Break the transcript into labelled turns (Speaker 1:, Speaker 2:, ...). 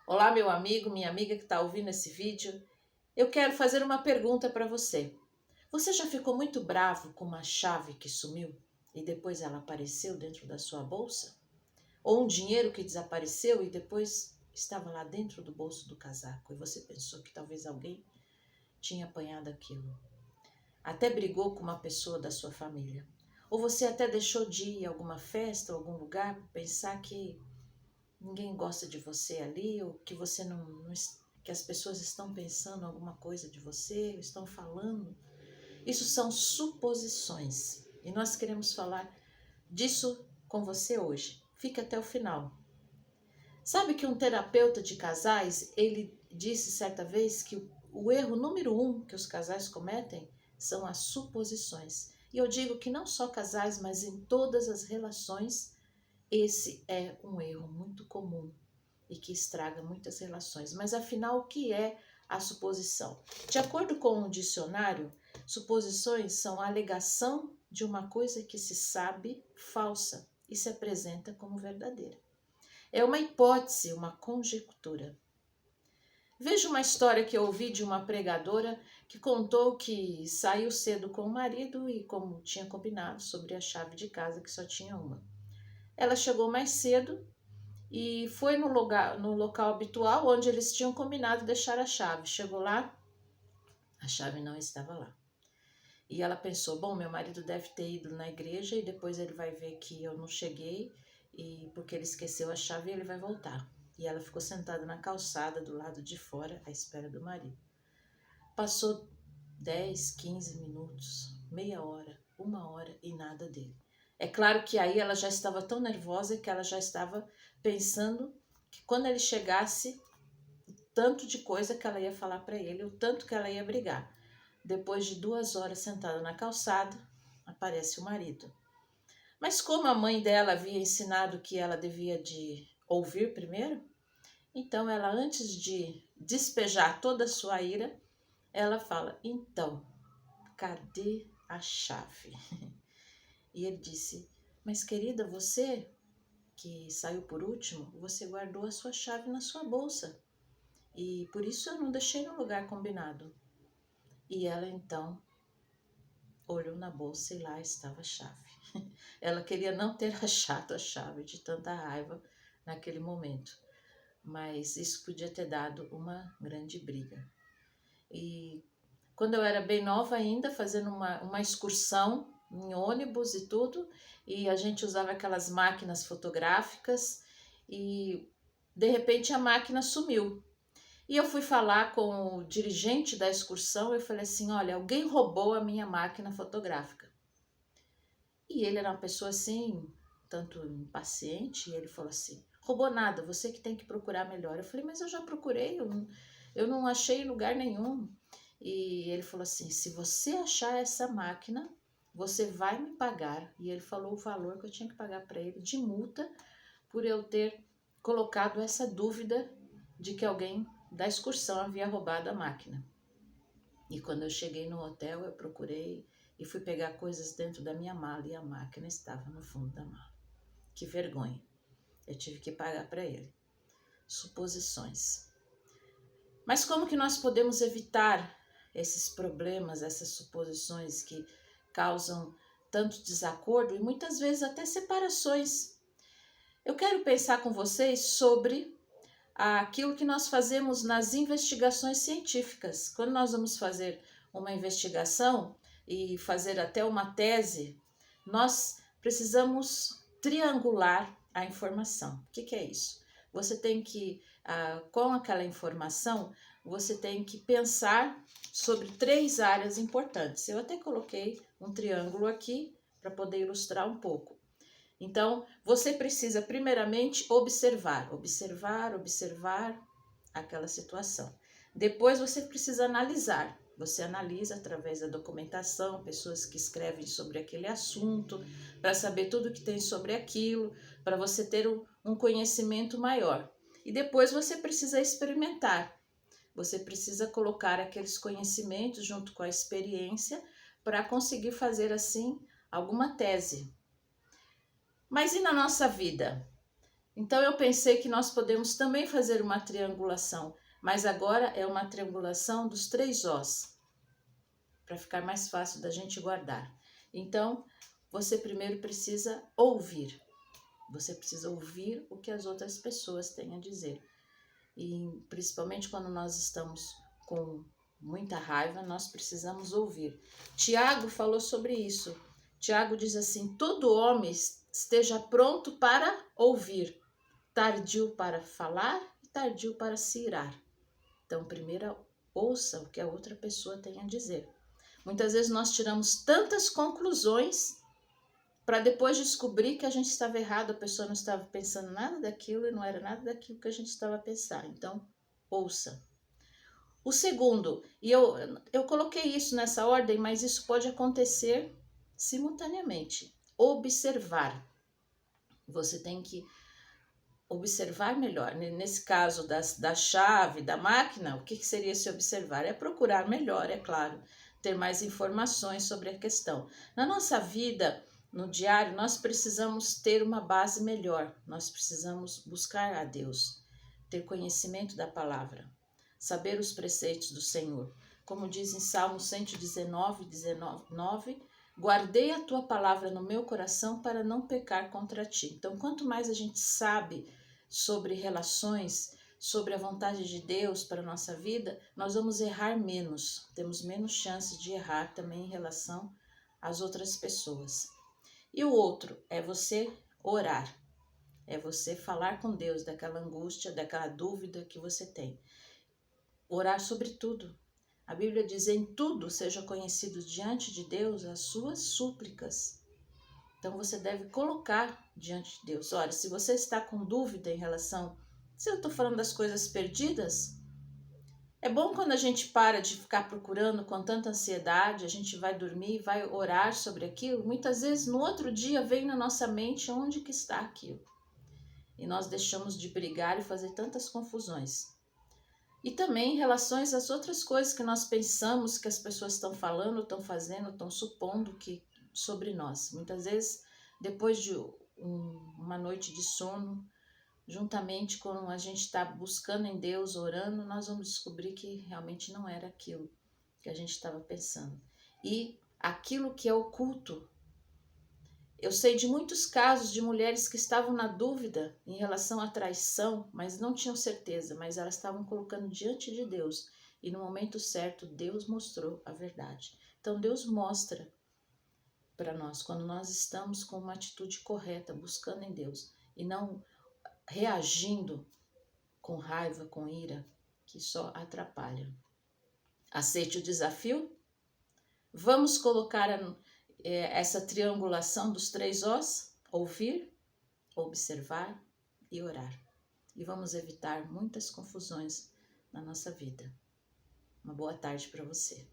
Speaker 1: Olá, meu amigo, minha amiga que está ouvindo esse vídeo. Eu quero fazer uma pergunta para você. Você já ficou muito bravo com uma chave que sumiu e depois ela apareceu dentro da sua bolsa? Ou um dinheiro que desapareceu e depois estava lá dentro do bolso do casaco e você pensou que talvez alguém tinha apanhado aquilo? Até brigou com uma pessoa da sua família. Ou você até deixou de ir a alguma festa ou algum lugar por pensar que ninguém gosta de você ali, ou que você não que as pessoas estão pensando alguma coisa de você, estão falando. Isso são suposições. E nós queremos falar disso com você hoje. Fique até o final. Sabe que um terapeuta de casais, ele disse certa vez que o erro número 1 que os casais cometem são as suposições. E eu digo que não só casais, mas em todas as relações, esse é um erro muito comum e que estraga muitas relações. Mas afinal, o que é a suposição? De acordo com o dicionário, suposições são a alegação de uma coisa que se sabe falsa e se apresenta como verdadeira. É uma hipótese, uma conjectura. Veja uma história que eu ouvi de uma pregadora que contou que saiu cedo com o marido e, como tinha combinado, sobre a chave de casa, que só tinha uma. Ela chegou mais cedo e foi no local habitual onde eles tinham combinado deixar a chave. Chegou lá, a chave não estava lá. E ela pensou, bom, meu marido deve ter ido na igreja e depois ele vai ver que eu não cheguei e porque ele esqueceu a chave e ele vai voltar. E ela ficou sentada na calçada do lado de fora à espera do marido. Passou 10, 15 minutos, meia hora, uma hora e nada dele. É claro que aí ela já estava tão nervosa que ela já estava pensando que quando ele chegasse, o tanto de coisa que ela ia falar para ele, o tanto que ela ia brigar. Depois de 2 horas sentada na calçada, aparece o marido. Mas como a mãe dela havia ensinado que ela devia de ouvir primeiro, então ela, antes de despejar toda a sua ira, ela fala, então, cadê a chave? E ele disse, mas querida, você que saiu por último, você guardou a sua chave na sua bolsa. E por isso eu não deixei no lugar combinado. E ela então olhou na bolsa e lá estava a chave. Ela queria não ter achado a chave de tanta raiva naquele momento. Mas isso podia ter dado uma grande briga. E quando eu era bem nova ainda, fazendo uma excursão em ônibus e tudo, e a gente usava aquelas máquinas fotográficas e de repente a máquina sumiu. E eu fui falar com o dirigente da excursão e eu falei assim, olha, alguém roubou a minha máquina fotográfica. E ele era uma pessoa assim, tanto impaciente, e ele falou assim, roubou nada, você que tem que procurar melhor. Eu falei, mas eu já procurei, eu não achei lugar nenhum. E ele falou assim, se você achar essa máquina, você vai me pagar. E ele falou o valor que eu tinha que pagar para ele de multa por eu ter colocado essa dúvida de que alguém da excursão havia roubado a máquina. E quando eu cheguei no hotel, eu procurei e fui pegar coisas dentro da minha mala e a máquina estava no fundo da mala. Que vergonha. Eu tive que pagar para ele. Suposições. Mas como que nós podemos evitar esses problemas, essas suposições que causam tanto desacordo e muitas vezes até separações? Eu quero pensar com vocês sobre aquilo que nós fazemos nas investigações científicas. Quando nós vamos fazer uma investigação e fazer até uma tese, nós precisamos triangular a informação. O que é isso? Você tem que, com aquela informação, você tem que pensar sobre 3 áreas importantes. Eu até coloquei um triângulo aqui para poder ilustrar um pouco. Então, você precisa primeiramente observar aquela situação. Depois você precisa analisar. Você analisa através da documentação, pessoas que escrevem sobre aquele assunto, para saber tudo que tem sobre aquilo, para você ter um conhecimento maior. E depois você precisa experimentar. Você precisa colocar aqueles conhecimentos junto com a experiência para conseguir fazer assim alguma tese. Mas e na nossa vida? Então eu pensei que nós podemos também fazer uma triangulação, mas agora é uma triangulação dos 3 Os, para ficar mais fácil da gente guardar. Então, você primeiro precisa ouvir. Você precisa ouvir o que as outras pessoas têm a dizer. E principalmente quando nós estamos com muita raiva, nós precisamos ouvir. Tiago falou sobre isso. Tiago diz assim: todo homem esteja pronto para ouvir, tardio para falar e tardio para se irar. Então, primeiro ouça o que a outra pessoa tem a dizer. Muitas vezes nós tiramos tantas conclusões para depois descobrir que a gente estava errado, a pessoa não estava pensando nada daquilo e não era nada daquilo que a gente estava a pensar. Então, ouça. O segundo, e eu coloquei isso nessa ordem, mas isso pode acontecer simultaneamente. Observar. Você tem que observar melhor. Nesse caso da chave, da máquina, o que seria se observar? É procurar melhor, é claro, ter mais informações sobre a questão. Na nossa vida, no diário, nós precisamos ter uma base melhor, nós precisamos buscar a Deus, ter conhecimento da palavra, saber os preceitos do Senhor. Como diz em Salmo 119, 19, guardei a tua palavra no meu coração para não pecar contra ti. Então, quanto mais a gente sabe sobre relações, sobre a vontade de Deus para a nossa vida, nós vamos errar menos, temos menos chances de errar também em relação às outras pessoas. E o outro é você orar, é você falar com Deus daquela angústia, daquela dúvida que você tem. Orar sobre tudo. A Bíblia diz: em tudo seja conhecido diante de Deus as suas súplicas. Então você deve colocar diante de Deus. Olha, se você está com dúvida em relação, se eu estou falando das coisas perdidas, é bom quando a gente para de ficar procurando com tanta ansiedade, a gente vai dormir, vai orar sobre aquilo. Muitas vezes no outro dia vem na nossa mente onde que está aquilo. E nós deixamos de brigar e fazer tantas confusões. E também em relação às outras coisas que nós pensamos que as pessoas estão falando, estão fazendo, estão supondo que sobre nós. Muitas vezes, depois de uma noite de sono, juntamente com a gente está buscando em Deus, orando, nós vamos descobrir que realmente não era aquilo que a gente estava pensando. E aquilo que é oculto. Eu sei de muitos casos de mulheres que estavam na dúvida em relação à traição, mas não tinham certeza, mas elas estavam colocando diante de Deus. E no momento certo, Deus mostrou a verdade. Então, Deus mostra para nós quando nós estamos com uma atitude correta, buscando em Deus, e não reagindo com raiva, com ira, que só atrapalha. Aceite o desafio? Vamos colocar essa triangulação dos 3 Os: ouvir, observar e orar. E vamos evitar muitas confusões na nossa vida. Uma boa tarde para você.